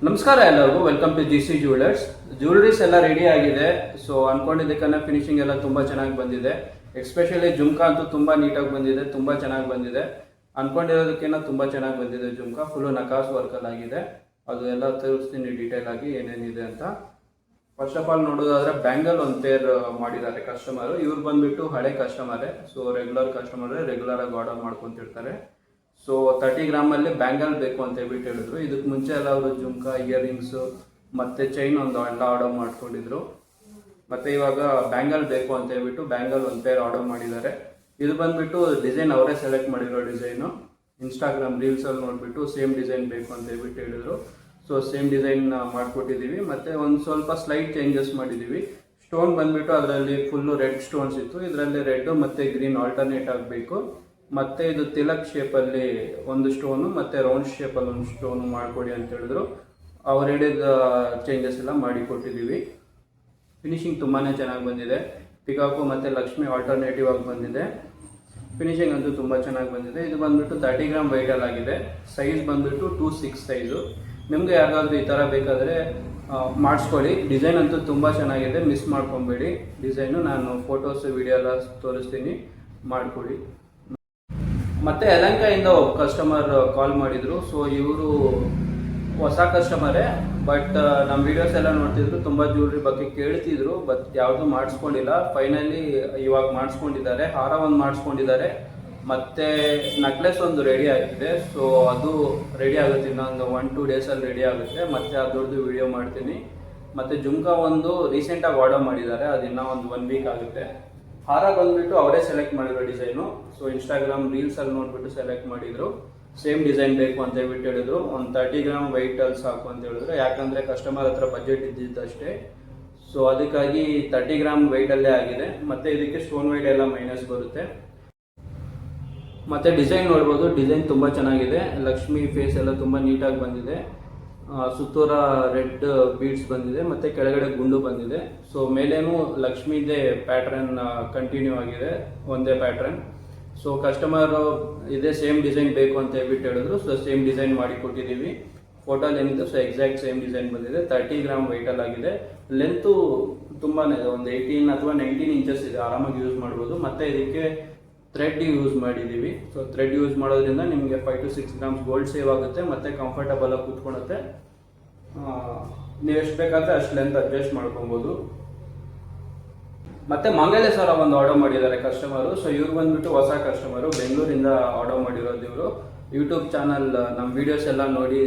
ನಮಸ್ಕಾರ ಎಲ್ಲರಿಗೂ, welcome to GC Jewellers. Jewelleries ಎಲ್ಲ ರೆಡಿ ಆಗಿದೆ. ಸೊ ಅನ್ಕೊಂಡಿದ್ದಕ್ಕನ್ನ ಫಿನಿಶಿಂಗ್ ಎಲ್ಲ ತುಂಬಾ ಚೆನ್ನಾಗಿ ಬಂದಿದೆ. ಎಸ್ಪೆಷಲಿ ಜುಮ್ಕಾ ಅಂತೂ ತುಂಬಾ ನೀಟಾಗಿ ಬಂದಿದೆ, ತುಂಬಾ ಚೆನ್ನಾಗಿ ಬಂದಿದೆ. ಅನ್ಕೊಂಡಿರೋದಕ್ಕಿಂತ ತುಂಬಾ ಚೆನ್ನಾಗಿ ಬಂದಿದೆ. ಜುಮ್ಕಾ ಫುಲ್ಲು ನಕಾಸ್ ವರ್ಕಲ್ಲಿ ಆಗಿದೆ. ಅದು ಎಲ್ಲ ತೋರಿಸ್ತೀನಿ ಡೀಟೇಲ್ ಆಗಿ ಏನೇನಿದೆ ಅಂತ. ಫಸ್ಟ್ ಆಫ್ ಆಲ್ ನೋಡೋದಾದ್ರೆ ಬ್ಯಾಂಗಲ್ ಒಂದು ಪೇರ್ ಮಾಡಿದ್ದಾರೆ ಕಸ್ಟಮರು. ಇವ್ರು ಬಂದ್ಬಿಟ್ಟು ಹಳೆ ಕಸ್ಟಮರೇ. ಸೊ ರೆಗ್ಯುಲರ್ ಕಸ್ಟಮರೇ, ರೆಗ್ಯುಲರ್ ಆಗಿ ಆರ್ಡರ್ ಮಾಡ್ಕೊಂತಿರ್ತಾರೆ. ಸೊ 30 ಗ್ರಾಮಲ್ಲಿ ಬ್ಯಾಂಗಲ್ ಬೇಕು ಅಂತ ಹೇಳ್ಬಿಟ್ಟು ಹೇಳಿದ್ರು. ಇದಕ್ಕೆ ಮುಂಚೆ ಎಲ್ಲ ಅವರು ಜುಮ್ಕಾ, ಇಯರಿಂಗ್ಸು ಮತ್ತು ಚೈನ್ ಒಂದು ಎಲ್ಲ ಆರ್ಡರ್ ಮಾಡ್ಕೊಂಡಿದ್ರು. ಮತ್ತು ಇವಾಗ ಬ್ಯಾಂಗಲ್ ಬೇಕು ಅಂತ ಹೇಳ್ಬಿಟ್ಟು ಬ್ಯಾಂಗಲ್ ಒಂದು ಪೇರ್ ಆರ್ಡರ್ ಮಾಡಿದ್ದಾರೆ. ಇದು ಬಂದ್ಬಿಟ್ಟು ಡಿಸೈನ್ ಅವರೇ ಸೆಲೆಕ್ಟ್ ಮಾಡಿರೋ ಡಿಸೈನು. ಇನ್ಸ್ಟಾಗ್ರಾಮ್ ರೀಲ್ಸಲ್ಲಿ ನೋಡಿಬಿಟ್ಟು ಸೇಮ್ ಡಿಸೈನ್ ಬೇಕು ಅಂತ ಹೇಳ್ಬಿಟ್ಟು ಹೇಳಿದ್ರು. ಸೊ ಸೇಮ್ ಡಿಸೈನ್ ಮಾಡಿಕೊಟ್ಟಿದ್ದೀವಿ. ಮತ್ತು ಒಂದು ಸ್ವಲ್ಪ ಸ್ಲೈಟ್ ಚೇಂಜಸ್ ಮಾಡಿದ್ದೀವಿ. ಸ್ಟೋನ್ ಬಂದ್ಬಿಟ್ಟು ಅದರಲ್ಲಿ ಫುಲ್ಲು ರೆಡ್ ಸ್ಟೋನ್ಸ್ ಇತ್ತು. ಇದರಲ್ಲಿ ರೆಡ್ ಮತ್ತು ಗ್ರೀನ್ ಆಲ್ಟರ್ನೇಟ್ ಆಗಬೇಕು. ಮತ್ತು ಇದು ತಿಲಕ್ ಶೇಪಲ್ಲಿ ಒಂದು ಸ್ಟೋನು ಮತ್ತು ರೌಂಡ್ ಶೇಪಲ್ಲಿ ಒಂದು ಸ್ಟೋನು ಮಾಡಿಕೊಡಿ ಅಂತ ಹೇಳಿದ್ರು. ಅವ್ರು ಹೇಳಿದ ಚೇಂಜಸ್ ಎಲ್ಲ ಮಾಡಿ ಕೊಟ್ಟಿದ್ದೀವಿ. ಫಿನಿಶಿಂಗ್ ತುಂಬಾ ಚೆನ್ನಾಗಿ ಬಂದಿದೆ. ಪಿಕಾಕು ಮತ್ತು ಲಕ್ಷ್ಮಿ ಆಲ್ಟರ್ನೇಟಿವ್ ಆಗಿ ಬಂದಿದೆ. ಫಿನಿಶಿಂಗ್ ಅಂತೂ ತುಂಬ ಚೆನ್ನಾಗಿ ಬಂದಿದೆ. ಇದು ಬಂದುಬಿಟ್ಟು 30 ಗ್ರಾಮ್ ವೈಟಲ್ಲಿ ಆಗಿದೆ. ಸೈಜ್ ಬಂದುಬಿಟ್ಟು 2-6 ಸೈಜು. ನಿಮಗೆ ಯಾರಿಗಾದ್ರೂ ಈ ಥರ ಬೇಕಾದರೆ ಮಾಡಿಸ್ಕೊಳ್ಳಿ. ಡಿಸೈನ್ ಅಂತೂ ತುಂಬ ಚೆನ್ನಾಗಿದೆ, ಮಿಸ್ ಮಾಡ್ಕೊಬೇಡಿ. ಡಿಸೈನು ನಾನು ಫೋಟೋಸ್ ವಿಡಿಯೋ ಎಲ್ಲ ತೋರಿಸ್ತೀನಿ, ಮಾಡಿಕೊಡಿ. ಮತ್ತು ಯಲಹಂಕದಿಂದ ಒಬ್ಬ ಕಸ್ಟಮರ್ ಕಾಲ್ ಮಾಡಿದರು. ಸೊ ಇವರು ಹೊಸ ಕಸ್ಟಮರೇ, ಬಟ್ ನಮ್ಮ ವೀಡಿಯೋಸ್ ಎಲ್ಲ ನೋಡ್ತಿದ್ರು, ತುಂಬ ಜ್ಯುವೆಲ್ರಿ ಬಗ್ಗೆ ಕೇಳ್ತಿದ್ರು, ಬಟ್ ಯಾವುದು ಮಾಡಿಸ್ಕೊಂಡಿಲ್ಲ. ಫೈನಲಿ ಇವಾಗ ಮಾಡಿಸ್ಕೊಂಡಿದ್ದಾರೆ. ಹಾರ ಒಂದು ಮಾಡಿಸ್ಕೊಂಡಿದ್ದಾರೆ, ಮತ್ತು ನೆಕ್ಲೆಸ್ ಒಂದು ರೆಡಿ ಆಗಿದೆ. ಸೊ ಅದು ರೆಡಿ ಆಗುತ್ತೆ, ಇನ್ನೊಂದು 1-2 ಡೇಸಲ್ಲಿ ರೆಡಿ ಆಗುತ್ತೆ. ಮತ್ತು ಅದರದ್ದು ವಿಡಿಯೋ ಮಾಡ್ತೀನಿ. ಮತ್ತು ಜುಮ್ಕಾ ಒಂದು ರೀಸೆಂಟಾಗಿ ಆರ್ಡರ್ ಮಾಡಿದ್ದಾರೆ, ಅದು ಇನ್ನೂ ಒಂದು 1 ವೀಕ್ ಆಗುತ್ತೆ. ಹಾರ ಬಂದುಬಿಟ್ಟು ಅವರೇ ಸೆಲೆಕ್ಟ್ ಮಾಡಿರೋ ಡಿಸೈನು. ಸೊ ಇನ್ಸ್ಟಾಗ್ರಾಮ್ ರೀಲ್ಸಲ್ಲಿ ನೋಡಿಬಿಟ್ಟು ಸೆಲೆಕ್ಟ್ ಮಾಡಿದರು. ಸೇಮ್ ಡಿಸೈನ್ ಬೇಕು ಅಂತ ಹೇಳ್ಬಿಟ್ಟು ಹೇಳಿದ್ರು. ಒಂದು 30 ಗ್ರಾಮ್ ವೈಟಲ್ಲಿ ಸಾಕು ಅಂತ ಹೇಳಿದ್ರು. ಯಾಕಂದರೆ ಕಸ್ಟಮರ್ ಹತ್ರ ಬಜೆಟ್ ಇದ್ದಿದ್ದಷ್ಟೇ. ಸೊ ಅದಕ್ಕಾಗಿ 30 ಗ್ರಾಮ್ ವೈಟಲ್ಲೇ ಆಗಿದೆ. ಮತ್ತು ಇದಕ್ಕೆ ಸ್ಟೋನ್ ವೈಟ್ ಎಲ್ಲ ಮೈನಸ್ ಬರುತ್ತೆ. ಮತ್ತು ಡಿಸೈನ್ ನೋಡ್ಬೋದು, ಡಿಸೈನ್ ತುಂಬ ಚೆನ್ನಾಗಿದೆ. ಲಕ್ಷ್ಮಿ ಫೇಸ್ ಎಲ್ಲ ತುಂಬ ನೀಟಾಗಿ ಬಂದಿದೆ. ಸುತ್ತೂರ ರೆಡ್ ಬೀಡ್ಸ್ ಬಂದಿದೆ, ಮತ್ತು ಕೆಳಗಡೆ ಗುಂಡು ಬಂದಿದೆ. ಸೊ ಮೇಲೇನೂ ಲಕ್ಷ್ಮಿದೇ ಪ್ಯಾಟ್ರನ್ ಕಂಟಿನ್ಯೂ ಆಗಿದೆ, ಒಂದೇ ಪ್ಯಾಟ್ರನ್. ಸೊ ಕಸ್ಟಮರು ಇದೇ ಸೇಮ್ ಡಿಸೈನ್ ಬೇಕು ಅಂತ ಹೇಳ್ಬಿಟ್ಟು ಹೇಳಿದ್ರು. ಸೊ ಸೇಮ್ ಡಿಸೈನ್ ಮಾಡಿ ಕೊಟ್ಟಿದ್ದೀವಿ. ಫೋಟೋಲ್ಲಿ ಏನಿದೆ ಸೊ ಎಕ್ಸಾಕ್ಟ್ ಸೇಮ್ ಡಿಸೈನ್ ಬಂದಿದೆ. 30 ಗ್ರಾಮ್ ವೈಟಲ್ಲಿ ಆಗಿದೆ. ಲೆಂತು ತುಂಬಾ ಇದೆ, ಒಂದು 18 ಅಥವಾ 19 ಇಂಚಸ್ ಇದೆ, ಆರಾಮಾಗಿ ಯೂಸ್ ಮಾಡ್ಬೋದು. ಮತ್ತು ಇದಕ್ಕೆ ಥ್ರೆಡ್ ಯೂಸ್ ಮಾಡಿದ್ದೀವಿ. ಸೊ ಥ್ರೆಡ್ ಯೂಸ್ ಮಾಡೋದ್ರಿಂದ ನಿಮಗೆ 5-6 ಗ್ರಾಮ್ಸ್ ಗೋಲ್ಡ್ ಸೇವ್ ಆಗುತ್ತೆ, ಮತ್ತು ಕಂಫರ್ಟಬಲಾಗಿ ಕೂತ್ಕೊಳುತ್ತೆ. ನೀವು ಎಷ್ಟು ಬೇಕಾದರೆ ಅಷ್ಟು ಲೆಂತ್ ಅಡ್ಜಸ್ಟ್ ಮಾಡ್ಕೊಬೋದು. ಮತ್ತು ಮಂಗಲ್ಯ ಸರ ಒಂದು ಆರ್ಡರ್ ಮಾಡಿದ್ದಾರೆ ಕಸ್ಟಮರು. ಸೊ ಇವ್ರು ಬಂದುಬಿಟ್ಟು ಹೊಸ ಕಸ್ಟಮರು, ಬೆಂಗಳೂರಿಂದ ಆರ್ಡರ್ ಮಾಡಿರೋದು ಇವರು. ಯೂಟ್ಯೂಬ್ ಚಾನಲ್ ನಮ್ಮ ವೀಡಿಯೋಸ್ ಎಲ್ಲ ನೋಡಿ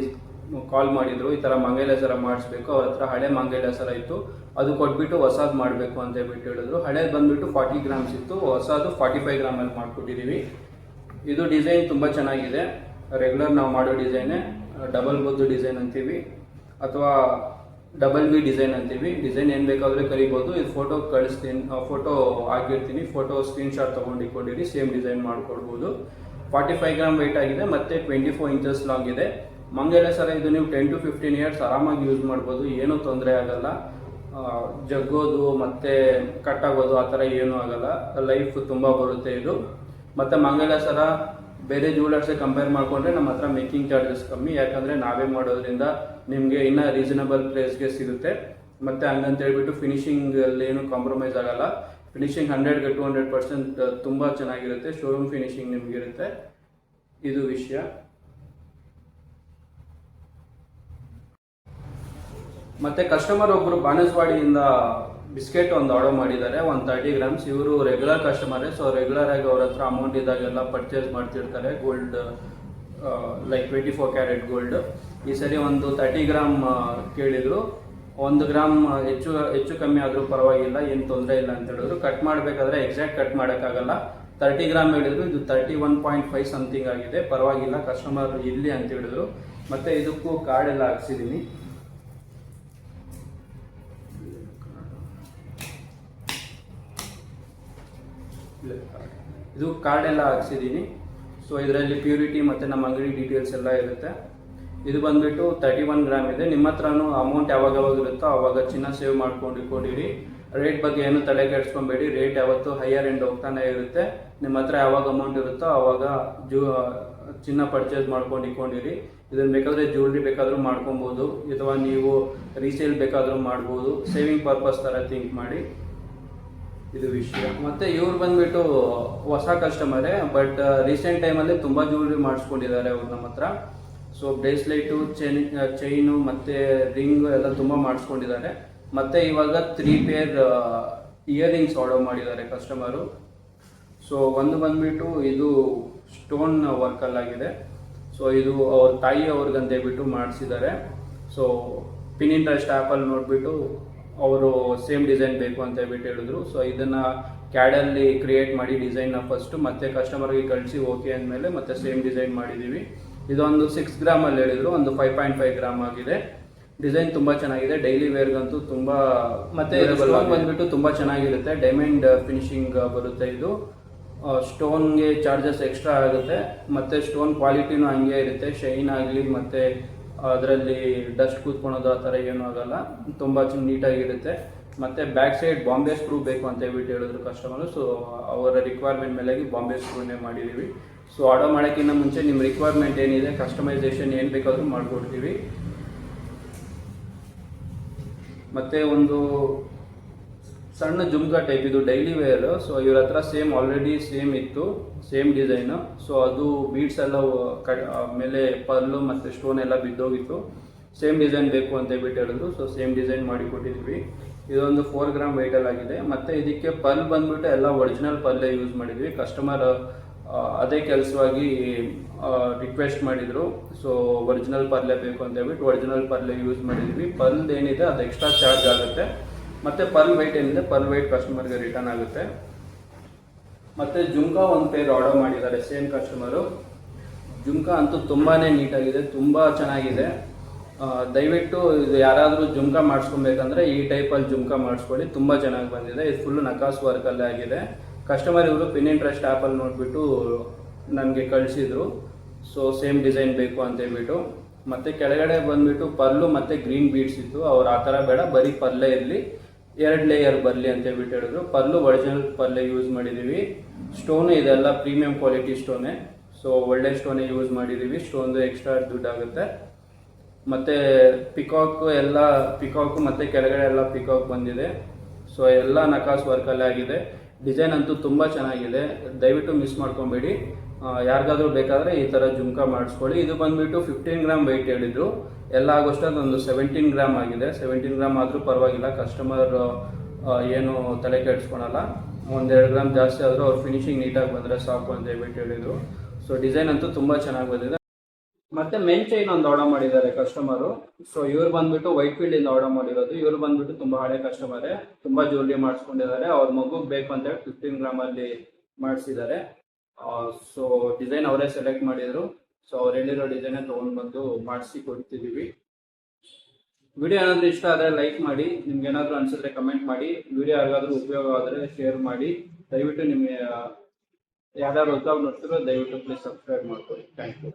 ಕಾಲ್ ಮಾಡಿದರು, ಈ ಥರ ಮಂಗಲ್ಯ ಸರ ಮಾಡಿಸ್ಬೇಕು. ಅವ್ರ ಹತ್ರ ಹಳೆ ಮಂಗಲ್ಯ ಸರ ಇತ್ತು, ಅದು ಕೊಟ್ಬಿಟ್ಟು ಹೊಸದು ಮಾಡಬೇಕು ಅಂತ ಹೇಳ್ಬಿಟ್ಟು ಹೇಳಿದ್ರು. ಹಳೇದು ಬಂದುಬಿಟ್ಟು 40 ಗ್ರಾಮ್ಸ್ ಇತ್ತು, ಹೊಸದು 45 ಗ್ರಾಮಲ್ಲಿ ಮಾಡಿಕೊಟ್ಟಿದ್ದೀವಿ. ಇದು ಡಿಸೈನ್ ತುಂಬ ಚೆನ್ನಾಗಿದೆ. ರೆಗ್ಯುಲರ್ ನಾವು ಮಾಡೋ ಡಿಸೈನೇ. ಡಬಲ್ ಬೊದ್ದು ಡಿಸೈನ್ ಅಂತೀವಿ, ಅಥವಾ ಡಬಲ್ ವಿ ಡಿಸೈನ್ ಅಂತೀವಿ. ಡಿಸೈನ್ ಏನು ಬೇಕಾದರೆ ಕರಿಬೋದು. ಇದು ಫೋಟೋ ಕಳಿಸ್ತೀನಿ, ಫೋಟೋ ಹಾಕಿರ್ತೀನಿ, ಫೋಟೋ ಸ್ಕ್ರೀನ್ಶಾಟ್ ತೊಗೊಂಡು ಇಟ್ಕೊಂಡಿರಿ, ಸೇಮ್ ಡಿಸೈನ್ ಮಾಡಿಕೊಡ್ಬೋದು. 45 ಗ್ರಾಮ್ ವೆಯ್ಟ್ ಆಗಿದೆ, ಮತ್ತು 24 ಇಂಚಸ್ ಲಾಂಗ್ ಇದೆ. ಮಂಗಲ್ಯ ಸರ ಇದು ನೀವು 10-15 ಇಯರ್ಸ್ ಆರಾಮಾಗಿ ಯೂಸ್ ಮಾಡ್ಬೋದು, ಏನೂ ತೊಂದರೆ ಆಗಲ್ಲ. ಜಗ್ಗೋದು ಮತ್ತು ಕಟ್ಟಾಗೋದು ಆ ಥರ ಏನೂ ಆಗಲ್ಲ, ಲೈಫ್ ತುಂಬ ಬರುತ್ತೆ ಇದು. ಮತ್ತು ಮಂಗಲ್ಯ ಸರ ಬೇರೆ ಜ್ಯುವೆಲರ್ಸ್ಗೆ ಕಂಪೇರ್ ಮಾಡಿಕೊಂಡ್ರೆ ನಮ್ಮ ಹತ್ರ ಮೇಕಿಂಗ್ ಚಾರ್ಜಸ್ ಕಮ್ಮಿ, ಯಾಕಂದರೆ ನಾವೇ ಮಾಡೋದ್ರಿಂದ ನಿಮಗೆ ಇನ್ನೂ ರೀಸನಬಲ್ ಪ್ರೈಸ್ಗೆ ಸಿಗುತ್ತೆ. ಮತ್ತು ಹಂಗಂತ ಹೇಳ್ಬಿಟ್ಟು ಫಿನಿಶಿಂಗಲ್ಲಿ ಏನೂ ಕಾಂಪ್ರಮೈಸ್ ಆಗಲ್ಲ. ಫಿನಿಶಿಂಗ್ 100-200% ತುಂಬ ಚೆನ್ನಾಗಿರುತ್ತೆ. ಶೋರೂಮ್ ಫಿನಿಶಿಂಗ್ ನಿಮಗಿರುತ್ತೆ. ಇದು ವಿಷಯ. ಮತ್ತು ಕಸ್ಟಮರ್ ಒಬ್ಬರು ಬಾಣಸ್ವಾಡಿಯಿಂದ ಬಿಸ್ಕೆಟ್ ಒಂದು ಆರ್ಡರ್ ಮಾಡಿದ್ದಾರೆ, ಒಂದು 30 ಗ್ರಾಮ್ಸ್. ಇವರು ರೆಗ್ಯುಲರ್ ಕಸ್ಟಮರೇ. ಸೊ ರೆಗ್ಯುಲರ್ ಆಗಿ ಅವ್ರ ಹತ್ರ ಅಮೌಂಟ್ ಇದ್ದಾಗೆಲ್ಲ ಪರ್ಚೇಸ್ ಮಾಡ್ತಿರ್ತಾರೆ ಗೋಲ್ಡ್, ಲೈಕ್ 24 ಕ್ಯಾರೆಟ್ ಗೋಲ್ಡ್. ಈ ಸರಿ ಒಂದು 30 ಗ್ರಾಮ್ ಕೇಳಿದರು. 1 ಗ್ರಾಮ್ ಹೆಚ್ಚು ಕಮ್ಮಿ ಆದರೂ ಪರವಾಗಿಲ್ಲ, ಏನು ತೊಂದರೆ ಇಲ್ಲ ಅಂತ ಹೇಳಿದ್ರು. ಕಟ್ ಮಾಡಬೇಕಾದ್ರೆ ಎಕ್ಸಾಕ್ಟ್ ಕಟ್ ಮಾಡೋಕ್ಕಾಗಲ್ಲ. 30 ಗ್ರಾಮ್ ಹೇಳಿದ್ರು, ಇದು 31.5 ಸಮಥಿಂಗ್ ಆಗಿದೆ, ಪರವಾಗಿಲ್ಲ, ಕಸ್ಟಮರ್ ಇಲ್ಲಿ ಅಂತ ಹೇಳಿದ್ರು. ಮತ್ತು ಇದಕ್ಕೂ ಕಾರ್ಡ್ ಎಲ್ಲ ಹಾಕ್ಸಿದ್ದೀನಿ. ಇದು ಕಾರ್ಡ್ ಎಲ್ಲ ಹಾಕ್ಸಿದ್ದೀನಿ. ಸೊ ಇದರಲ್ಲಿ ಪ್ಯೂರಿಟಿ ಮತ್ತು ನಮ್ಮ ಅಂಗಡಿ ಡೀಟೇಲ್ಸ್ ಎಲ್ಲ ಇರುತ್ತೆ. ಇದು ಬಂದುಬಿಟ್ಟು 31 ಗ್ರಾಮ್ ಇದೆ. ನಿಮ್ಮ ಹತ್ರನೂ ಅಮೌಂಟ್ ಯಾವಾಗ ಇರುತ್ತೋ ಆವಾಗ ಚಿನ್ನ ಸೇವ್ ಮಾಡ್ಕೊಂಡಿರಿ. ರೇಟ್ ಬಗ್ಗೆ ಏನು ತಲೆ ಕೆಡಿಸ್ಕೊಬೇಡಿ. ರೇಟ್ ಯಾವತ್ತು ಹೈಯರ್ ಎಂಡ್ ಹೋಗ್ತಾನೆ ಇರುತ್ತೆ. ನಿಮ್ಮ ಹತ್ರ ಯಾವಾಗ ಅಮೌಂಟ್ ಇರುತ್ತೋ ಆವಾಗ ಚಿನ್ನ ಪರ್ಚೇಸ್ ಮಾಡ್ಕೊಂಡು ಇಟ್ಕೊಂಡಿರಿ. ಇದನ್ನು ಬೇಕಾದರೆ ಜ್ಯುವೆಲ್ರಿ ಬೇಕಾದರೂ ಮಾಡ್ಕೊಬೋದು, ಅಥವಾ ನೀವು ರೀಸೇಲ್ ಬೇಕಾದರೂ ಮಾಡ್ಬೋದು. ಸೇವಿಂಗ್ ಪರ್ಪಸ್ ಥರ ಥಿಂಕ್ ಮಾಡಿ, ಇದು ವಿಷಯ. ಮತ್ತು ಇವ್ರು ಬಂದುಬಿಟ್ಟು ಹೊಸ ಕಸ್ಟಮರೇ, ಬಟ್ ರೀಸೆಂಟ್ ಟೈಮಲ್ಲಿ ತುಂಬ ಜ್ಯುವೆಲ್ರಿ ಮಾಡಿಸ್ಕೊಂಡಿದ್ದಾರೆ ಅವ್ರು ನಮ್ಮ ಹತ್ರ. ಸೊ ಬ್ರೇಸ್ಲೆಟು, ಚೈನು ಮತ್ತು ರಿಂಗು ಎಲ್ಲ ತುಂಬ ಮಾಡಿಸ್ಕೊಂಡಿದ್ದಾರೆ. ಮತ್ತು ಇವಾಗ 3 ಪೇರ್ ಇಯರಿಂಗ್ಸ್ ಆರ್ಡರ್ ಮಾಡಿದ್ದಾರೆ ಕಸ್ಟಮರು. ಸೊ ಒಂದು ಬಂದುಬಿಟ್ಟು ಇದು ಸ್ಟೋನ್ ವರ್ಕಲ್ಲಾಗಿದೆ. ಸೊ ಇದು ಅವ್ರ ತಾಯಿ ಅವ್ರಿಗಂತ ಹೇಳ್ಬಿಟ್ಟು ಮಾಡಿಸಿದ್ದಾರೆ. ಸೊ ಪಿನಿಂಟ್ರೆಸ್ಟ್ ಆ್ಯಪಲ್ಲಿ ನೋಡಿಬಿಟ್ಟು ಅವರು ಸೇಮ್ ಡಿಸೈನ್ ಬೇಕು ಅಂತ ಹೇಳ್ಬಿಟ್ಟು ಹೇಳಿದ್ರು. ಸೊ ಇದನ್ನು ಕ್ಯಾಡಲ್ಲಿ ಕ್ರಿಯೇಟ್ ಮಾಡಿ ಡಿಸೈನ್ನ ಫಸ್ಟು ಮತ್ತೆ ಕಸ್ಟಮರ್ಗೆ ಕಳಿಸಿ ಓಕೆ ಅಂದಮೇಲೆ ಮತ್ತೆ ಸೇಮ್ ಡಿಸೈನ್ ಮಾಡಿದ್ದೀವಿ. ಇದೊಂದು 6 ಗ್ರಾಮಲ್ಲಿ ಹೇಳಿದ್ರು, ಒಂದು 5.5 ಗ್ರಾಮ್ ಆಗಿದೆ. ಡಿಸೈನ್ ತುಂಬ ಚೆನ್ನಾಗಿದೆ, ಡೈಲಿ ವೇರ್ಗಂತೂ ತುಂಬ. ಮತ್ತು ಸ್ಟೋನ್ ಬಂದುಬಿಟ್ಟು ತುಂಬ ಚೆನ್ನಾಗಿರುತ್ತೆ, ಡೈಮಂಡ್ ಫಿನಿಶಿಂಗ್ ಬರುತ್ತೆ. ಇದು ಸ್ಟೋನ್ಗೆ ಚಾರ್ಜಸ್ ಎಕ್ಸ್ಟ್ರಾ ಆಗುತ್ತೆ, ಮತ್ತು ಸ್ಟೋನ್ ಕ್ವಾಲಿಟಿನೂ ಹಂಗೆ ಇರುತ್ತೆ. ಶೈನ್ ಆಗಲಿ ಮತ್ತು ಅದರಲ್ಲಿ ಡಸ್ಟ್ ಕೂತ್ಕೊಳೋದು ಆ ಥರ ಏನೂ ಆಗೋಲ್ಲ, ತುಂಬ ನೀಟಾಗಿರುತ್ತೆ. ಮತ್ತು ಬ್ಯಾಕ್ ಸೈಡ್ ಬಾಂಬೆ ಸ್ಕ್ರೂ ಬೇಕು ಅಂತ ಹೇಳ್ಬಿಟ್ಟು ಹೇಳಿದ್ರು ಕಸ್ಟಮರು. ಸೊ ಅವರ ರಿಕ್ವೈರ್ಮೆಂಟ್ ಮೇಲೆ ಬಾಂಬೆ ಸ್ಕ್ರೂನೇ ಮಾಡಿದ್ದೀವಿ. ಸೊ ಆರ್ಡರ್ ಮಾಡೋಕ್ಕಿಂತ ಮುಂಚೆ ನಿಮ್ಮ ರಿಕ್ವೈರ್ಮೆಂಟ್ ಏನಿದೆ, ಕಸ್ಟಮೈಸೇಷನ್ ಏನು ಬೇಕಾದರೂ ಮಾಡಿಕೊಡ್ತೀವಿ. ಮತ್ತು ಒಂದು ಸಣ್ಣ ಜುಮ್ಕಾ ಟೈಪ್, ಇದು ಡೈಲಿ ವೇರು. ಸೊ ಇವ್ರ ಹತ್ರ ಆಲ್ರೆಡಿ ಸೇಮ್ ಇತ್ತು, ಸೇಮ್ ಡಿಸೈನು. ಸೊ ಅದು ಬೀಡ್ಸ್ ಎಲ್ಲ ಮೇಲೆ ಪರ್ಲು ಮತ್ತು ಸ್ಟೋನ್ ಎಲ್ಲ ಬಿದ್ದೋಗಿತ್ತು. ಸೇಮ್ ಡಿಸೈನ್ ಬೇಕು ಅಂತ ಹೇಳ್ಬಿಟ್ಟು ಹೇಳಿದ್ರು. ಸೊ ಸೇಮ್ ಡಿಸೈನ್ ಮಾಡಿ ಕೊಟ್ಟಿದ್ವಿ. ಇದೊಂದು 4 ಗ್ರಾಮ್ ವೆಯ್ಟಲ್ಲಾಗಿದೆ. ಮತ್ತು ಇದಕ್ಕೆ ಪರ್ಲ್ ಬಂದುಬಿಟ್ಟು ಎಲ್ಲ ಒರಿಜಿನಲ್ ಪರ್ಲೇ ಯೂಸ್ ಮಾಡಿದ್ವಿ. ಕಸ್ಟಮರ್ ಅದೇ ಕೆಲಸವಾಗಿ ರಿಕ್ವೆಸ್ಟ್ ಮಾಡಿದರು. ಸೊ ಒರಿಜಿನಲ್ ಪರ್ಲೆ ಬೇಕು ಅಂತ ಹೇಳ್ಬಿಟ್ಟು ಒರಿಜಿನಲ್ ಪರ್ಲೆ ಯೂಸ್ ಮಾಡಿದ್ವಿ. ಪರ್ಲ್ ಏನಿದೆ ಅದು ಎಕ್ಸ್ಟ್ರಾ ಚಾರ್ಜ್ ಆಗುತ್ತೆ. ಮತ್ತು ಪರ್ಲ್ ವೈಟ್ ಏನಿದೆ, ಪರ್ಲ್ ವೈಟ್ ಕಸ್ಟಮರ್ಗೆ ರಿಟರ್ನ್ ಆಗುತ್ತೆ. ಮತ್ತು ಜುಮ್ಕಾ ಒಂದು ಪೇರ್ ಆರ್ಡರ್ ಮಾಡಿದ್ದಾರೆ ಸೇಮ್ ಕಸ್ಟಮರು. ಜುಮ್ಕಾ ಅಂತೂ ತುಂಬಾ ನೀಟಾಗಿದೆ, ತುಂಬ ಚೆನ್ನಾಗಿದೆ. ದಯವಿಟ್ಟು ಇದು ಯಾರಾದರೂ ಜುಮ್ಕಾ ಮಾಡಿಸ್ಕೊಬೇಕಂದ್ರೆ ಈ ಟೈಪಲ್ಲಿ ಜುಮ್ಕಾ ಮಾಡಿಸ್ಕೊಳ್ಳಿ, ತುಂಬ ಚೆನ್ನಾಗಿ ಬಂದಿದೆ. ಇದು ಫುಲ್ಲು ನಕಾಸ್ ವರ್ಕಲ್ಲೇ ಆಗಿದೆ. ಕಸ್ಟಮರ್ ಇವರು ಪಿನಿಂಟ್ರೆಸ್ಟ್ ಆ್ಯಪಲ್ಲಿ ನೋಡಿಬಿಟ್ಟು ನನಗೆ ಕಳಿಸಿದ್ರು. ಸೊ ಸೇಮ್ ಡಿಸೈನ್ ಬೇಕು ಅಂತ ಹೇಳ್ಬಿಟ್ಟು. ಮತ್ತು ಕೆಳಗಡೆ ಬಂದುಬಿಟ್ಟು ಪರ್ಲು ಮತ್ತು ಗ್ರೀನ್ ಬೀಡ್ಸ್ ಇತ್ತು. ಅವ್ರು ಆ ಥರ ಬೇಡ, ಬರೀ ಪರ್ಲೆ ಇರಲಿ, 2 ಲೇಯರ್ ಬರಲಿ ಅಂತ ಹೇಳ್ಬಿಟ್ಟು ಹೇಳಿದ್ರು. ಪರ್ಲು ಒರಿಜಿನಲ್ ಪರ್ಲೆ ಯೂಸ್ ಮಾಡಿದ್ದೀವಿ. ಸ್ಟೋನು ಇದೆಲ್ಲ ಪ್ರೀಮಿಯಂ ಕ್ವಾಲಿಟಿ ಸ್ಟೋನೇ. ಸೊ ಒಳ್ಳೆ ಸ್ಟೋನೇ ಯೂಸ್ ಮಾಡಿದ್ದೀವಿ. ಸ್ಟೋನ್ದು ಎಕ್ಸ್ಟ್ರಾ ದುಡ್ಡಾಗುತ್ತೆ. ಮತ್ತು ಪಿಕಾಕು ಮತ್ತು ಕೆಳಗಡೆ ಎಲ್ಲ ಪಿಕಾಕ್ ಬಂದಿದೆ. ಸೊ ಎಲ್ಲ ನಕಾಸ್ ವರ್ಕಲ್ಲೇ ಆಗಿದೆ. ಡಿಸೈನ್ ಅಂತೂ ತುಂಬ ಚೆನ್ನಾಗಿದೆ, ದಯವಿಟ್ಟು ಮಿಸ್ ಮಾಡ್ಕೊಬೇಡಿ. ಯಾರಿಗಾದರೂ ಬೇಕಾದರೆ ಈ ಥರ ಜುಮ್ಕಾ ಮಾಡಿಸ್ಕೊಳ್ಳಿ. ಇದು ಬಂದುಬಿಟ್ಟು 15 ಗ್ರಾಮ್ ವೆಯ್ಟ್ ಹೇಳಿದ್ರು. ಎಲ್ಲ ಆಗೋಷ್ಟು ಅದೊಂದು 17 ಗ್ರಾಮ್ ಆಗಿದೆ. 17 ಗ್ರಾಮ್ ಆದರೂ ಪರವಾಗಿಲ್ಲ, ಕಸ್ಟಮರ್ ಏನು ತಲೆ ಕೆಡಿಸ್ಕೊಳಲ್ಲ. 1-2 ಗ್ರಾಮ್ ಜಾಸ್ತಿ ಆದರೂ ಅವ್ರ ಫಿನಿಶಿಂಗ್ ನೀಟಾಗಿ ಬಂದರೆ ಸಾಕು ಅಂತ ಹೇಳ್ಬಿಟ್ಟು ಹೇಳಿದರು. ಸೊ ಡಿಸೈನ್ ಅಂತೂ ತುಂಬ ಚೆನ್ನಾಗಿ ಬಂದಿದೆ. ಮತ್ತು ಮೇನ್ ಚೈನ್ ಒಂದು ಆರ್ಡರ್ ಮಾಡಿದ್ದಾರೆ ಕಸ್ಟಮರು. ಸೊ ಇವ್ರು ಬಂದುಬಿಟ್ಟು ವೈಟ್ ಫೀಲ್ಡಿಂದ ಆರ್ಡರ್ ಮಾಡಿರೋದು. ಇವ್ರು ಬಂದುಬಿಟ್ಟು ತುಂಬ ಹಳೆ ಕಸ್ಟಮರೇ, ತುಂಬ ಜ್ಯುವೆಲ್ರಿ ಮಾಡಿಸ್ಕೊಂಡಿದ್ದಾರೆ. ಅವ್ರ ಮಗುಗೆ ಬೇಕು ಅಂತೇಳಿ 15 ಗ್ರಾಮಲ್ಲಿ ಮಾಡಿಸಿದ್ದಾರೆ. ಸೊ ಡಿಸೈನ್ ಅವರೇ ಸೆಲೆಕ್ಟ್ ಮಾಡಿದರು. ಸೊ ಅವ್ರು ಹೇಳಿರೋ ಡಿಸೈನೇ ತೊಗೊಂಡು ಬಂದು ಮಾಡಿಸಿ ಕೊಡ್ತಿದ್ದೀವಿ. ವಿಡಿಯೋ ಏನಾದರೂ ಇಷ್ಟ ಆದರೆ ಲೈಕ್ ಮಾಡಿ, ನಿಮ್ಗೆ ಏನಾದರೂ ಅನಿಸಿದ್ರೆ ಕಮೆಂಟ್ ಮಾಡಿ. ವಿಡಿಯೋ ಯಾರಿಗಾದರೂ ಉಪಯೋಗ ಆದರೆ ಶೇರ್ ಮಾಡಿ. ದಯವಿಟ್ಟು ನಿಮಗೆ ಯಾರ್ಯಾರು ಹೊಸದಾಗಿ ನೋಡ್ತಿರೋ ದಯವಿಟ್ಟು ಪ್ಲೀಸ್ ಸಬ್ಸ್ಕ್ರೈಬ್ ಮಾಡ್ಕೊಳ್ಳಿ. Thank you.